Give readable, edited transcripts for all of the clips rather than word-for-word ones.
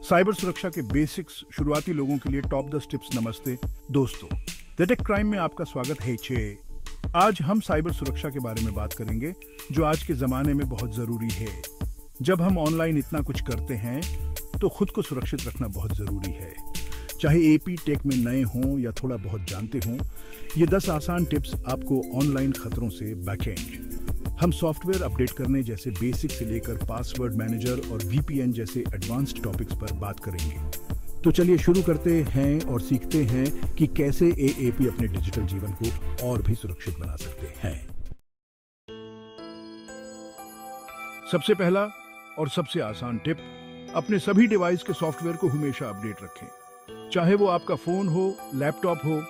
Cyber सुरक्षा के basics शुरुआती लोगों के लिए टॉप 10 टिप्स। नमस्ते दोस्तों, द टेक क्राइम में आपका स्वागत है। आज हम साइबर सुरक्षा के बारे में बात करेंगे, जो आज के जमाने में बहुत जरूरी है। जब हम ऑनलाइन इतना कुछ करते हैं तो खुद को सुरक्षित रखना बहुत जरूरी है। चाहे एपी टेक में नए हों या थोड़ा बहुत जानते हों, ये 10 आसान टिप्स आपको ऑनलाइन खतरों से बचाएंगे। हम सॉफ्टवेयर अपडेट करने जैसे बेसिक से लेकर पासवर्ड मैनेजर और वीपीएन जैसे एडवांस्ड टॉपिक्स पर बात करेंगे। तो चलिए शुरू करते हैं और सीखते हैं कि कैसे एएपी अपने डिजिटल जीवन को और भी सुरक्षित बना सकते हैं। सबसे पहला और सबसे आसान टिप, अपने सभी डिवाइस के सॉफ्टवेयर को हमेशा अपडेट रखें। चाहे वो आपका फोन हो, लैपटॉप हो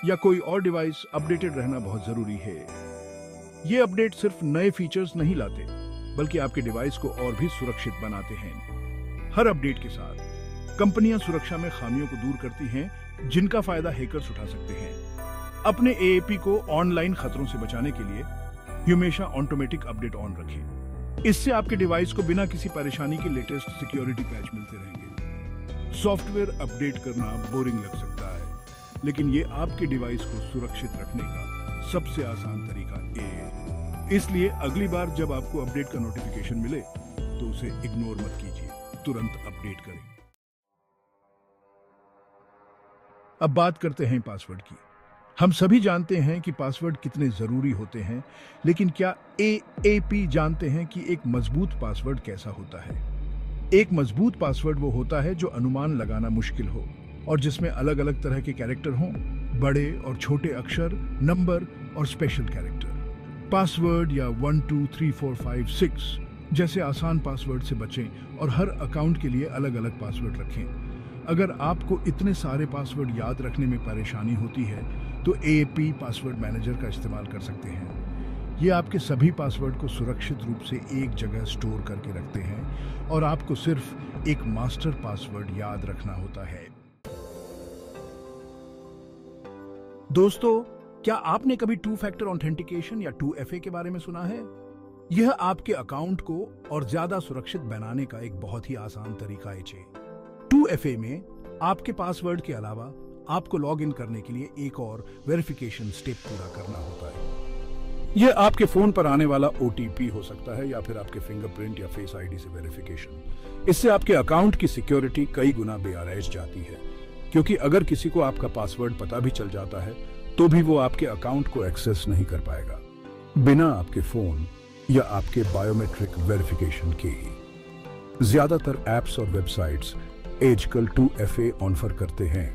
या कोई और डिवाइस, अपडेटेड रहना बहुत जरूरी है। ये अपडेट सिर्फ नए फीचर्स नहीं लाते, बल्कि आपके डिवाइस को और भी सुरक्षित बनाते हैं। हर अपडेट के साथ कंपनियां सुरक्षा में खामियों को दूर करती हैं, जिनका फायदा हैकर्स उठा सकते हैं। अपने एएपी को ऑनलाइन खतरों से बचाने के लिए हमेशा ऑटोमेटिक अपडेट ऑन रखें। इससे आपके डिवाइस को बिना किसी परेशानी के लेटेस्ट सिक्योरिटी पैच मिलते रहेंगे। सॉफ्टवेयर अपडेट करना बोरिंग लग सकता है, लेकिन ये आपके डिवाइस को सुरक्षित रखने का सबसे आसान तरीका है। इसलिए अगली बार जब आपको अपडेट का नोटिफिकेशन मिले तो उसे इग्नोर मत कीजिए, तुरंत अपडेट करें। अब बात करते हैं पासवर्ड की। हम सभी जानते हैं कि पासवर्ड कितने जरूरी होते हैं, लेकिन क्या एएपी जानते हैं कि एक मजबूत पासवर्ड कैसा होता है? एक मजबूत पासवर्ड वो होता है जो अनुमान लगाना मुश्किल हो और जिसमें अलग अलग तरह के कैरेक्टर हों, बड़े और छोटे अक्षर, नंबर और स्पेशल कैरेक्टर। पासवर्ड या 1 2 3 4 5 6 जैसे आसान पासवर्ड से बचें और हर अकाउंट के लिए अलग अलग पासवर्ड रखें। अगर आपको इतने सारे पासवर्ड याद रखने में परेशानी होती है तो एएपी पासवर्ड मैनेजर का इस्तेमाल कर सकते हैं। ये आपके सभी पासवर्ड को सुरक्षित रूप से एक जगह स्टोर करके रखते हैं और आपको सिर्फ एक मास्टर पासवर्ड याद रखना होता है। दोस्तों, क्या आपने कभी 2 फैक्टर ऑथेंटिकेशन या 2FA के बारे में सुना है? यह आपके अकाउंट को और ज्यादा सुरक्षित बनाने का एक बहुत ही आसान तरीका है। 2FA में आपके पासवर्ड के अलावा आपको लॉग इन करने के लिए एक और वेरिफिकेशन स्टेप पूरा करना होता है। यह आपके फोन पर आने वाला OTP हो सकता है या फिर आपके फिंगरप्रिंट या फेस आईडी से वेरिफिकेशन। इससे आपके अकाउंट की सिक्योरिटी कई गुना बेआराइश जाती है, क्योंकि अगर किसी को आपका पासवर्ड पता भी चल जाता है तो भी वो आपके अकाउंट को एक्सेस नहीं कर पाएगा बिना आपके फोन या आपके बायोमेट्रिक वेरिफिकेशन के। ज्यादातर ऐप्स और वेबसाइट्स आजकल 2FA ऑफर करते हैं,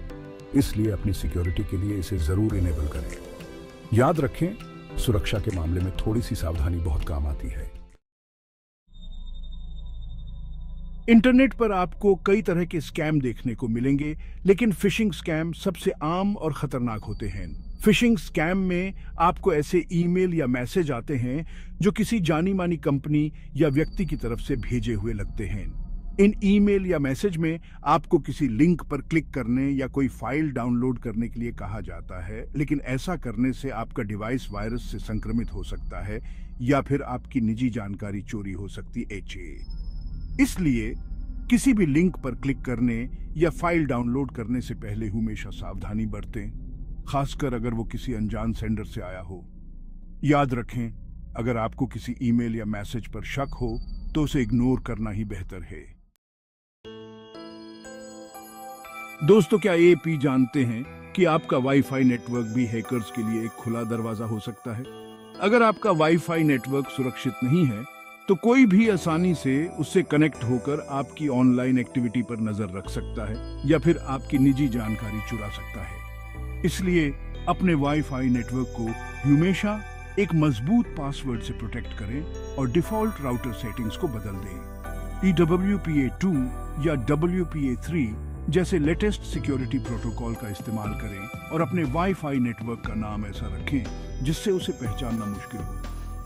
इसलिए अपनी सिक्योरिटी के लिए इसे जरूर इनेबल करें। याद रखें, सुरक्षा के मामले में थोड़ी सी सावधानी बहुत काम आती है। इंटरनेट पर आपको कई तरह के स्कैम देखने को मिलेंगे, लेकिन फिशिंग स्कैम सबसे आम और खतरनाक होते हैं। फिशिंग स्कैम में आपको ऐसे ईमेल या मैसेज आते हैं जो किसी जानी मानी कंपनी या व्यक्ति की तरफ से भेजे हुए लगते हैं। इन ईमेल या मैसेज में आपको किसी लिंक पर क्लिक करने या कोई फाइल डाउनलोड करने के लिए कहा जाता है, लेकिन ऐसा करने से आपका डिवाइस वायरस से संक्रमित हो सकता है या फिर आपकी निजी जानकारी चोरी हो सकती है। इसलिए किसी भी लिंक पर क्लिक करने या फाइल डाउनलोड करने से पहले हमेशा सावधानी बरतें, खासकर अगर वो किसी अनजान सेंडर से आया हो। याद रखें, अगर आपको किसी ईमेल या मैसेज पर शक हो तो उसे इग्नोर करना ही बेहतर है। दोस्तों, क्या एएपी जानते हैं कि आपका वाईफाई नेटवर्क भी हैकर्स के लिए एक खुला दरवाजा हो सकता है? अगर आपका वाईफाई नेटवर्क सुरक्षित नहीं है तो कोई भी आसानी से उससे कनेक्ट होकर आपकी ऑनलाइन एक्टिविटी पर नजर रख सकता है या फिर आपकी निजी जानकारी चुरा सकता है। इसलिए अपने वाईफाई नेटवर्क को हमेशा एक मजबूत पासवर्ड से प्रोटेक्ट करें और डिफॉल्ट राउटर सेटिंग्स को बदल दें। EWPA2 या WPA3 जैसे लेटेस्ट सिक्योरिटी प्रोटोकॉल का इस्तेमाल करें और अपने वाईफाई नेटवर्क का नाम ऐसा रखें जिससे उसे पहचानना मुश्किल हो।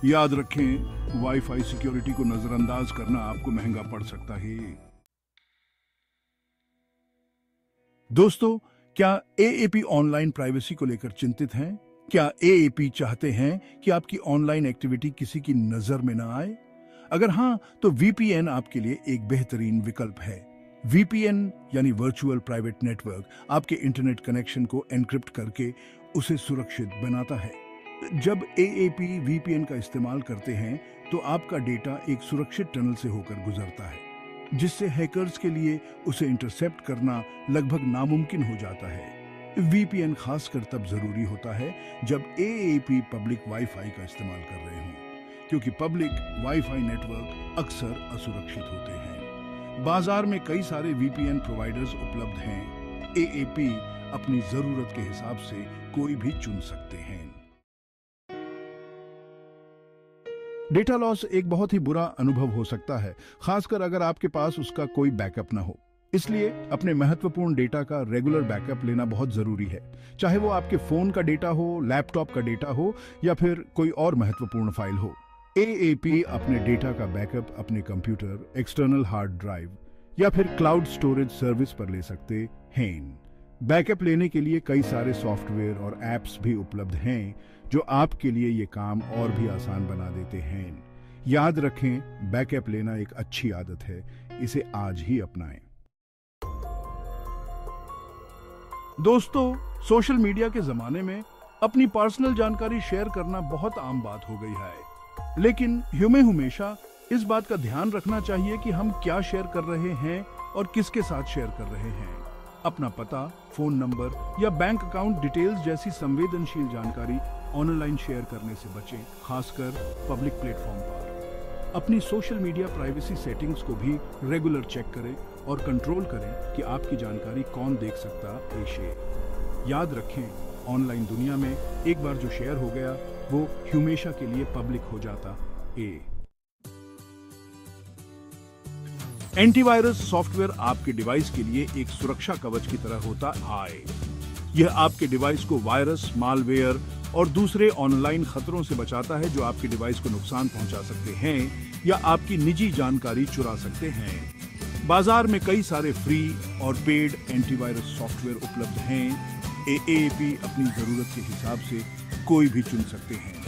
याद रखें, वाईफाई सिक्योरिटी को नजरअंदाज करना आपको महंगा पड़ सकता है। दोस्तों, क्या एएपी ऑनलाइन प्राइवेसी को लेकर चिंतित हैं? क्या एएपी चाहते हैं कि आपकी ऑनलाइन एक्टिविटी किसी की नजर में न आए? अगर हाँ, तो वीपीएन आपके लिए एक बेहतरीन विकल्प है। वीपीएन यानी वर्चुअल प्राइवेट नेटवर्क आपके इंटरनेट कनेक्शन को एन्क्रिप्ट करके उसे सुरक्षित बनाता है। जब एएपी वीपीएन का इस्तेमाल करते हैं तो आपका डेटा एक सुरक्षित टनल से होकर गुजरता है, जिससे हैकर्स के लिए उसे इंटरसेप्ट करना लगभग नामुमकिन हो जाता है। वीपीएन खासकर तब जरूरी होता है जब एएपी पब्लिक वाईफाई का इस्तेमाल कर रहे हों, क्योंकि पब्लिक वाईफाई नेटवर्क अक्सर असुरक्षित होते हैं। बाजार में कई सारे वीपीएन प्रोवाइडर्स उपलब्ध हैं। एएपी अपनी जरूरत के हिसाब से कोई भी चुन सकते हैं। डेटा लॉस एक बहुत ही बुरा अनुभव हो सकता है, खासकर अगर आपके पास उसका कोई बैकअप ना हो। इसलिए अपने महत्वपूर्ण डेटा का रेगुलर बैकअप लेना बहुत जरूरी है, चाहे वो आपके फोन का डेटा हो, लैपटॉप का डेटा हो या फिर कोई और महत्वपूर्ण फाइल हो। एएपी अपने डेटा का बैकअप अपने कंप्यूटर, एक्सटर्नल हार्ड ड्राइव या फिर क्लाउड स्टोरेज सर्विस पर ले सकते हैं। बैकअप लेने के लिए कई सारे सॉफ्टवेयर और एप्स भी उपलब्ध हैं जो आपके लिए ये काम और भी आसान बना देते हैं। याद रखें, बैकअप लेना एक अच्छी आदत है, इसे आज ही अपनाएं। दोस्तों, सोशल मीडिया के जमाने में अपनी पर्सनल जानकारी शेयर करना बहुत आम बात हो गई है, लेकिन हमें हमेशा इस बात का ध्यान रखना चाहिए कि हम क्या शेयर कर रहे हैं और किसके साथ शेयर कर रहे हैं। अपना पता, फोन नंबर या बैंक अकाउंट डिटेल्स जैसी संवेदनशील जानकारी ऑनलाइन शेयर करने से बचें, खासकर पब्लिक प्लेटफॉर्म पर। अपनी सोशल मीडिया प्राइवेसी सेटिंग्स को भी रेगुलर चेक करें और कंट्रोल करें कि आपकी जानकारी कौन देख सकता है शेयर। याद रखें, ऑनलाइन दुनिया में एक बार जो शेयर हो गया वो हमेशा के लिए पब्लिक हो जाता है। एंटीवायरस सॉफ्टवेयर आपके डिवाइस के लिए एक सुरक्षा कवच की तरह होता है। यह आपके डिवाइस को वायरस, मालवेयर और दूसरे ऑनलाइन खतरों से बचाता है जो आपके डिवाइस को नुकसान पहुंचा सकते हैं या आपकी निजी जानकारी चुरा सकते हैं। बाजार में कई सारे फ्री और पेड एंटीवायरस सॉफ्टवेयर उपलब्ध हैं। एएपी अपनी जरूरत के हिसाब से कोई भी चुन सकते हैं।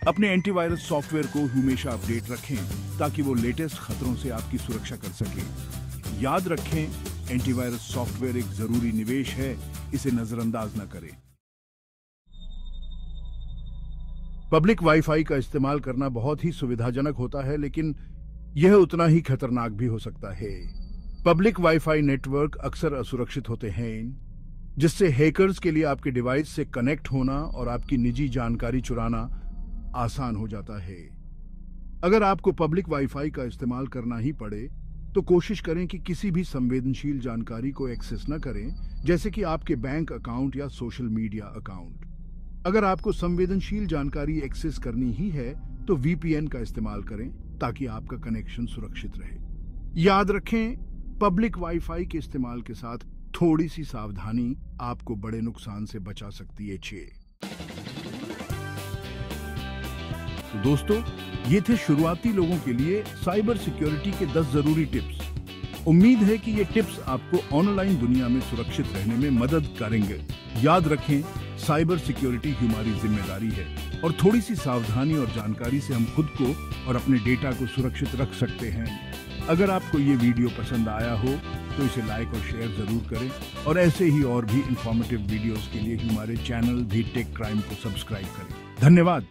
अपने एंटीवायरस सॉफ्टवेयर को हमेशा अपडेट रखें ताकि वो लेटेस्ट खतरों से आपकी सुरक्षा कर सके। याद रखें, एंटीवायरस सॉफ्टवेयर एक जरूरी निवेश है, इसे नजरअंदाज न करें। पब्लिक वाईफाई का इस्तेमाल करना बहुत ही सुविधाजनक होता है, लेकिन यह उतना ही खतरनाक भी हो सकता है। पब्लिक वाईफाई नेटवर्क अक्सर असुरक्षित होते हैं, जिससे हैकर्स के लिए आपके डिवाइस से कनेक्ट होना और आपकी निजी जानकारी चुराना आसान हो जाता है। अगर आपको पब्लिक वाईफाई का इस्तेमाल करना ही पड़े तो कोशिश करें कि किसी भी संवेदनशील जानकारी को एक्सेस न करें, जैसे कि आपके बैंक अकाउंट या सोशल मीडिया अकाउंट। अगर आपको संवेदनशील जानकारी एक्सेस करनी ही है तो वीपीएन का इस्तेमाल करें ताकि आपका कनेक्शन सुरक्षित रहे। याद रखें, पब्लिक वाईफाई के इस्तेमाल के साथ थोड़ी सी सावधानी आपको बड़े नुकसान से बचा सकती है। तो दोस्तों, ये थे शुरुआती लोगों के लिए साइबर सिक्योरिटी के 10 जरूरी टिप्स। उम्मीद है कि ये टिप्स आपको ऑनलाइन दुनिया में सुरक्षित रहने में मदद करेंगे। याद रखें, साइबर सिक्योरिटी हमारी जिम्मेदारी है और थोड़ी सी सावधानी और जानकारी से हम खुद को और अपने डेटा को सुरक्षित रख सकते हैं। अगर आपको ये वीडियो पसंद आया हो तो इसे लाइक और शेयर जरूर करें और ऐसे ही और भी इंफॉर्मेटिव वीडियोस के लिए हमारे चैनल दी टेक क्राइम को सब्सक्राइब करें। धन्यवाद।